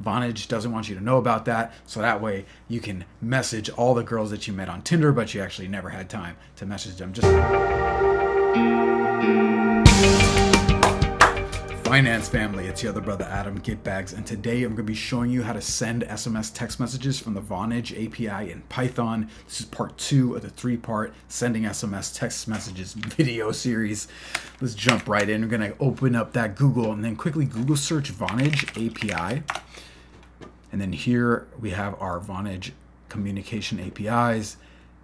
Vonage doesn't want you to know about that, so that way you can message all the girls that you met on Tinder, but you actually never had time to message them. Just Finance family, it's your other brother Adam Gitbags, and today I'm going to be showing you how to send SMS text messages from the Vonage API in Python. This is part 2 of the 3-part sending SMS text messages video series. Let's jump right in. We're going to open up that Google and then quickly Google search Vonage API. And then here we have our Vonage communication APIs.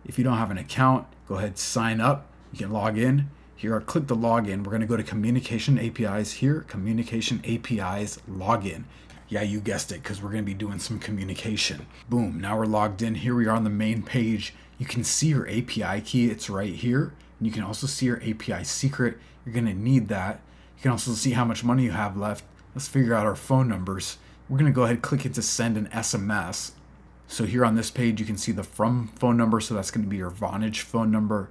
If you don't have an account, go ahead, sign up. You can log in. Here, click the login. We're going to go to Communication APIs here. Communication APIs login. Yeah, you guessed it, because we're going to be doing some communication. Boom. Now we're logged in. Here we are on the main page. You can see your API key. It's right here. And you can also see your API secret. You're going to need that. You can also see how much money you have left. Let's figure out our phone numbers. We're going to go ahead and click it to send an SMS. So here on this page, you can see the from phone number. So that's going to be your Vonage phone number.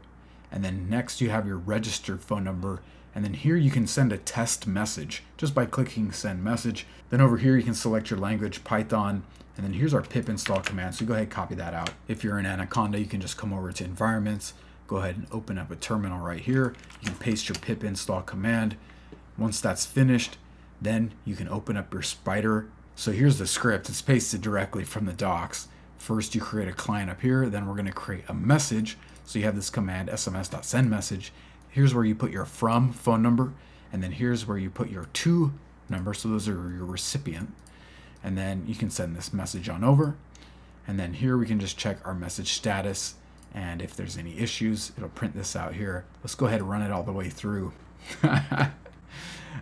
And then next you have your registered phone number. And then here you can send a test message just by clicking send message. Then over here you can select your language, Python. And then here's our pip install command. So go ahead and copy that out. If you're in Anaconda, you can just come over to environments. Go ahead and open up a terminal right here. You can paste your pip install command. Once that's finished, then you can open up your Spider. So here's the script. It's pasted directly from the docs. First you create a client up here. Then we're going to create a message. So you have this command sms.sendMessage. Here's where you put your from phone number, and then here's where you put your to number. So those are your recipient. And then you can send this message on over. And then here we can just check our message status. And if there's any issues, it'll print this out here. Let's go ahead and run it all the way through.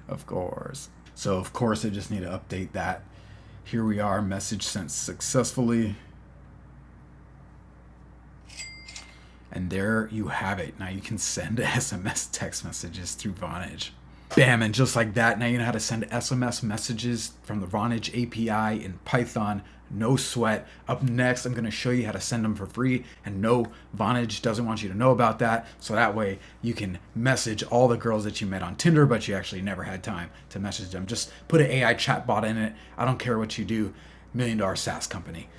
Of course. So of course I just need to update that. Here we are, message sent successfully. And there you have it. Now you can send SMS text messages through Vonage. Bam, and just like that, now you know how to send SMS messages from the Vonage API in Python. No sweat. Up next, I'm going to show you how to send them for free. And no, Vonage doesn't want you to know about that. So that way you can message all the girls that you met on Tinder, but you actually never had time to message them. Just put an AI chatbot in it. I don't care what you do. $1 million SaaS company.